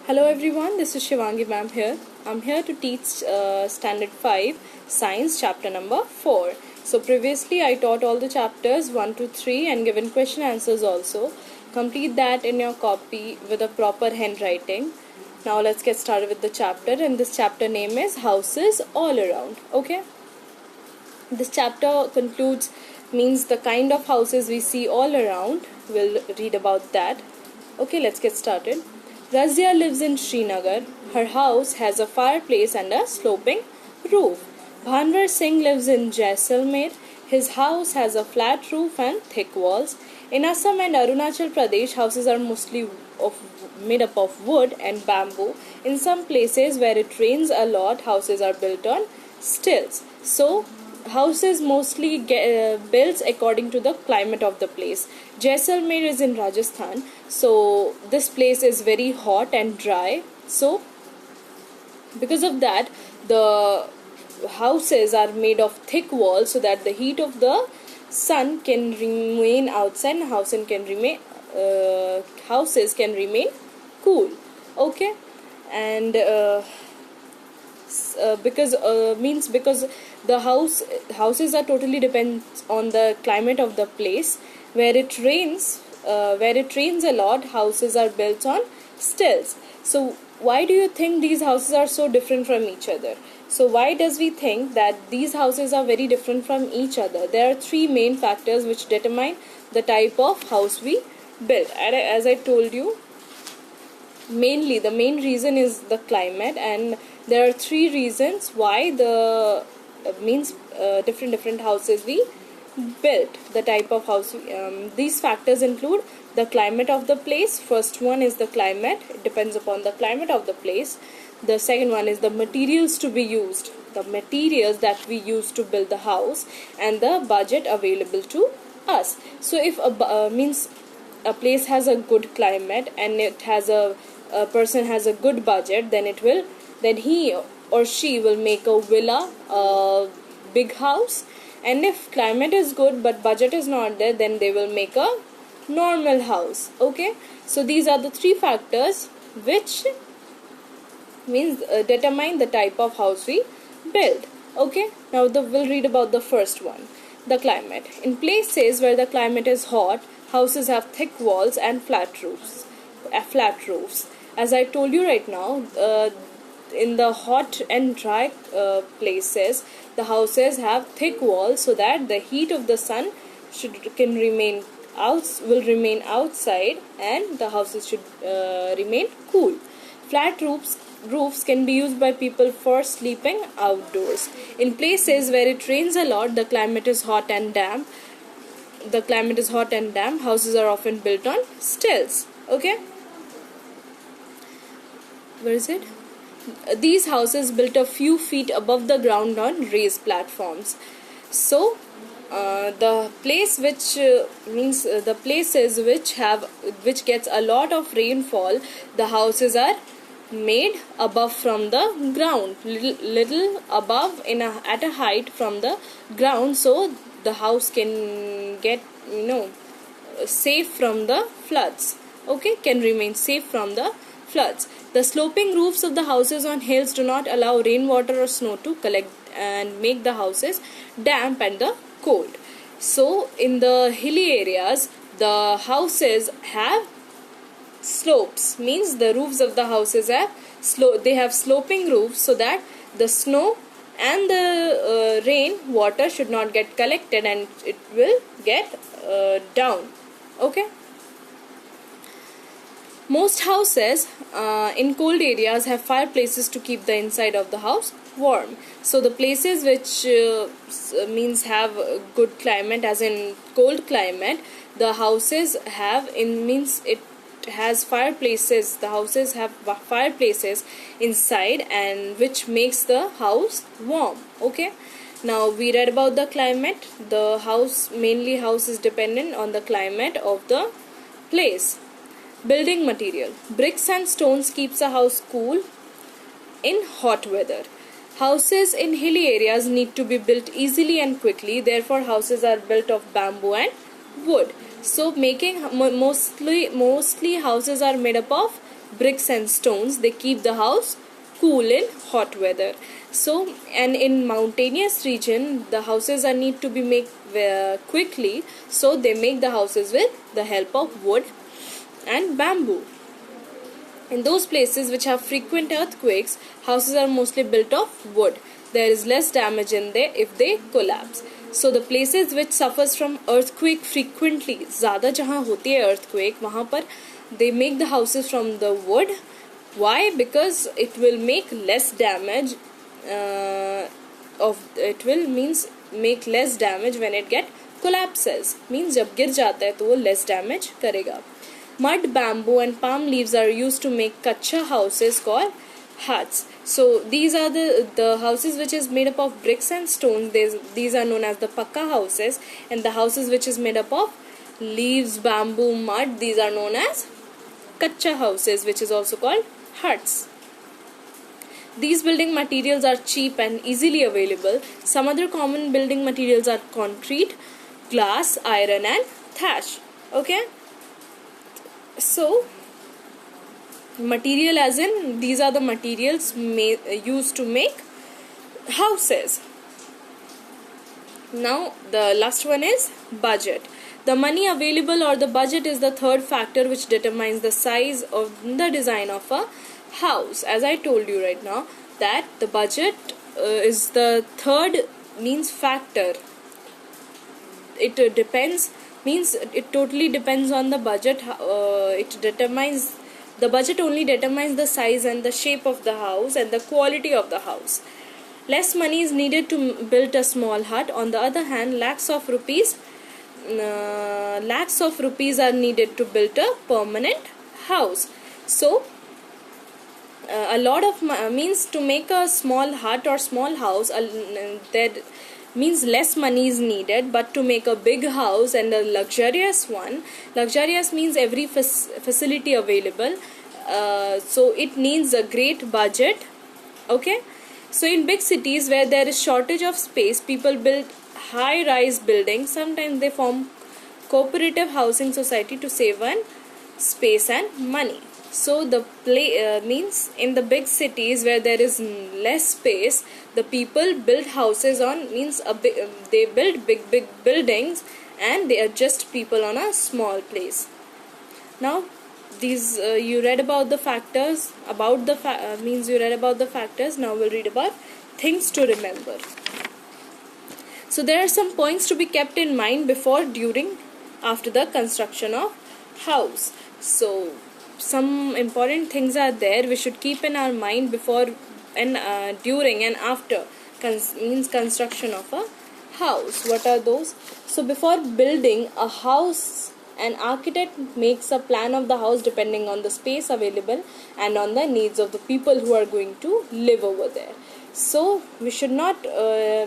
Hello everyone, this is Shivangi ma'am here. I'm here to teach Standard 5 Science chapter number 4. So previously I taught all the chapters 1 to 3 and given question answers also. Complete that in your copy with a proper handwriting. Now let's get started with the chapter, and this chapter name is Houses All Around. Okay. This chapter concludes means the kind of houses we see all around. We'll read about that. Okay, let's get started. Razia lives in Srinagar. Her house has a fireplace and a sloping roof. Bhanwar Singh lives in Jaisalmer. His house has a flat roof and thick walls. In Assam and Arunachal Pradesh, houses are mostly made up of wood and bamboo. In some places where it rains a lot, houses are built on stilts. So, houses mostly built according to the climate of the place. Jaisalmer is in Rajasthan, so this place is very hot and dry. So because of that, the houses are made of thick walls so that the heat of the sun can remain outside and houses can remain cool. Okay. And because the houses are totally depends on the climate of the place. Where it rains a lot, houses are built on stilts. So why do you think these houses are so different from each other? So why does we think that these houses are very different from each other? There are three main factors which determine the type of house we build. And as I told you, the main reason is the climate, and there are three reasons why the different houses we built. The type of house these factors include the climate of the place. First one is the climate. It depends upon the climate of the place. The second one is the materials to be used, the materials that we use to build the house, and the budget available to us. So if a place has a good climate and it has a person has a good budget, then he or she will make a villa, a big house. And if climate is good but budget is not there, then they will make a normal house. Okay, so these are the three factors which determine the type of house we build. Okay, now we'll read about the first one, the climate. In places where the climate is hot, houses have thick walls and flat roofs. As I told you right now, in the hot and dry places, the houses have thick walls so that the heat of the sun will remain outside, and the houses should remain cool. Flat roofs can be used by people for sleeping outdoors. In places where it rains a lot, the climate is hot and damp. Houses are often built on stilts. Okay, where is it? These houses built a few feet above the ground on raised platforms. So the places which gets a lot of rainfall, the houses are made above from the ground, little above at a height from the ground, so the house can get safe from the floods. Okay, can remain safe from the floods. The sloping roofs of the houses on hills do not allow rainwater or snow to collect and make the houses damp and the cold. So in the hilly areas, the houses have slopes, means the roofs of the houses have sloping roofs so that the snow and the rain water should not get collected and it will get down. Okay. Most houses in cold areas have fireplaces to keep the inside of the house warm. So the places which have good climate, as in cold climate, the houses has fireplaces. The houses have fireplaces inside, and which makes the house warm. Okay. Now we read about the climate. The house is dependent on the climate of the place. Building material. Bricks and stones keeps a house cool in hot weather. Houses in hilly areas need to be built easily and quickly. Therefore, houses are built of bamboo and wood. So mostly houses are made up of bricks and stones. They keep the house cool in hot weather. So, and in mountainous region, the houses are need to be made quickly, so they make the houses with the help of wood and bamboo. In those places which have frequent earthquakes, houses are mostly built of wood. There is less damage in there if they collapse. So the places which suffers from earthquake frequently, ज़्यादा जहाँ होती है earthquake, वहाँ पर they make the houses from the wood. Why? Because it will make less damage. It will means make less damage when it get collapses. Means जब गिर जाता है तो वो less damage करेगा. Mud, bamboo and palm leaves are used to make kacha houses called huts. So these are the houses which is made up of bricks and stones. These are known as the pakka houses, and the houses which is made up of leaves, bamboo, mud, these are known as kacha houses, which is also called huts. These building materials are cheap and easily available. Some other common building materials are concrete, glass, iron and thatch. Okay. So material as in these are the materials used to make houses. Now the last one is budget. The money available or the budget is the third factor which determines the size of the design of a house. As I told you right now that the budget is the third means factor. It depends means it totally depends on the budget. The budget only determines the size and the shape of the house and the quality of the house. Less money is needed to build a small hut. On the other hand, lakhs of rupees are needed to build a permanent house. So a lot of means to make a small hut or small house, there means less money is needed, but to make a big house and a luxurious one, luxurious means every facility available, so it needs a great budget. Okay, so in big cities where there is shortage of space, people build high-rise buildings. Sometimes they form cooperative housing society to save on space and money. So the means in the big cities where there is less space, the people build houses on means they build big buildings and they adjust people on a small place. Now these you read about the factors about the means you read about the factors. Now we'll read about things to remember. So there are some points to be kept in mind before, during, after the construction of house. So some important things are there we should keep in our mind before and during and after means construction of a house. What are those? So before building a house, an architect makes a plan of the house depending on the space available and on the needs of the people who are going to live over there. So we should not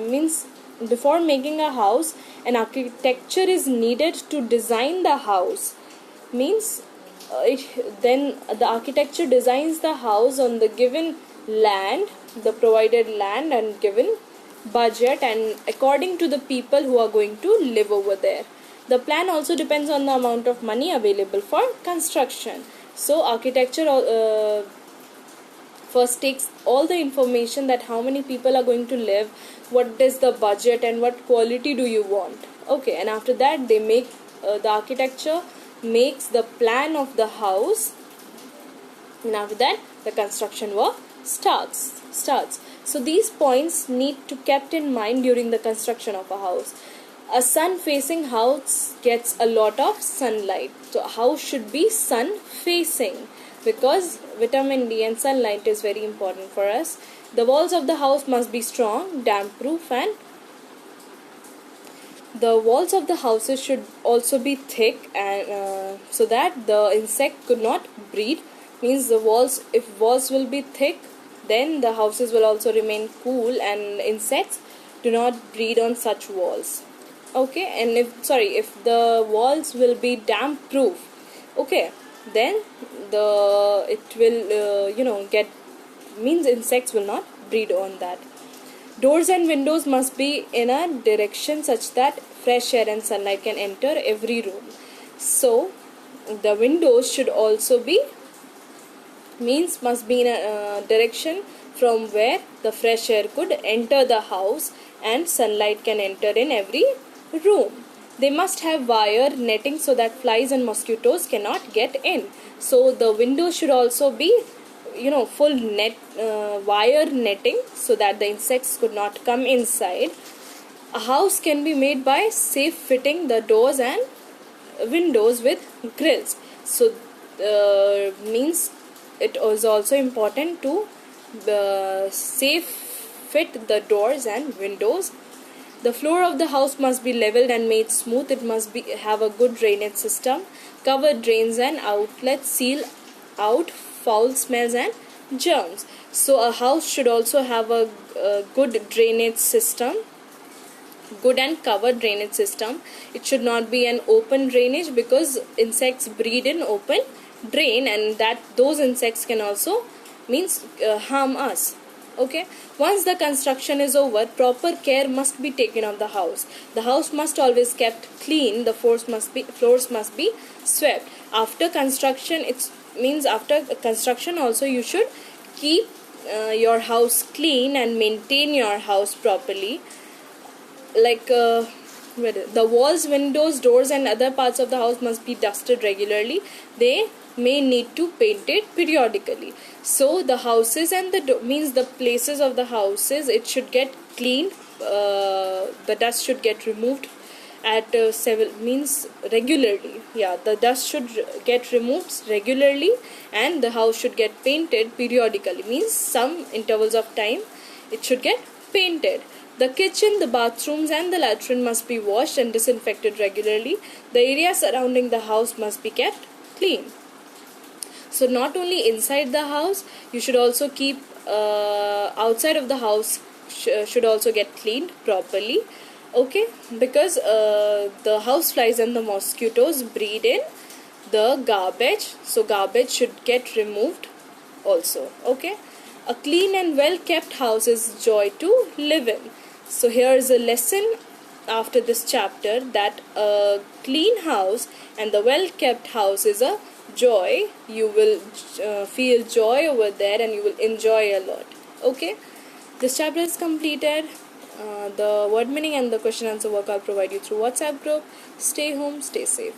means before making a house, an architecture is needed to design the house. Means then the architecture designs the house on the given land, the provided land and given budget, and according to the people who are going to live over there. The plan also depends on the amount of money available for construction. So architecture first takes all the information that how many people are going to live, what is the budget and what quality do you want. Okay, and after that they make the architecture makes the plan of the house, and after that the construction work starts. So these points need to kept in mind during the construction of a house. A sun facing house gets a lot of sunlight. So house should be sun facing because vitamin D and sunlight is very important for us. The walls of the house must be strong, damp proof, and the walls of the houses should also be thick and so that the insect could not breed. Means the walls, if walls will be thick, then the houses will also remain cool and insects do not breed on such walls. Okay, and if the walls will be damp proof, okay, then it will get means insects will not breed on that. Doors and windows must be in a direction such that fresh air and sunlight can enter every room. So the windows should also be means must be in a direction from where the fresh air could enter the house and sunlight can enter in every room. They must have wire netting so that flies and mosquitoes cannot get in. So the window should also be, full net wire netting so that the insects could not come inside. A house can be made by safe fitting the doors and windows with grills. So means it is also important to safe fit the doors and windows. The floor of the house must be leveled and made smooth. It must have a good drainage system. Covered drains and outlets seal out foul smells and germs. So a house should also have a good drainage system, good and covered drainage system. It should not be an open drainage because insects breed in open drain, and that those insects can also means harm us. Okay, once the construction is over, proper care must be taken of the house. The house must always kept clean. The floors must be swept after construction. It means after construction also you should keep your house clean and maintain your house properly. Like the walls, windows, doors and other parts of the house must be dusted regularly. They may need to paint it periodically. So the houses and means the places of the houses, it should get cleaned. The dust should get removed at several means regularly. Yeah, the dust should get removed regularly, and the house should get painted periodically. Means some intervals of time it should get painted. The kitchen, the bathrooms and the latrine must be washed and disinfected regularly. The area surrounding the house must be kept clean. So not only inside the house, you should also keep outside of the house should also get cleaned properly. Okay, because the house flies and the mosquitoes breed in the garbage. So garbage should get removed also. Okay, a clean and well kept house is joy to live in. So here is a lesson after this chapter, that a clean house and the well kept house is a joy. You will feel joy over there and you will enjoy a lot. Okay, this chapter is completed. The word meaning and the question answer work I'll provide you through WhatsApp group. Stay home, stay safe.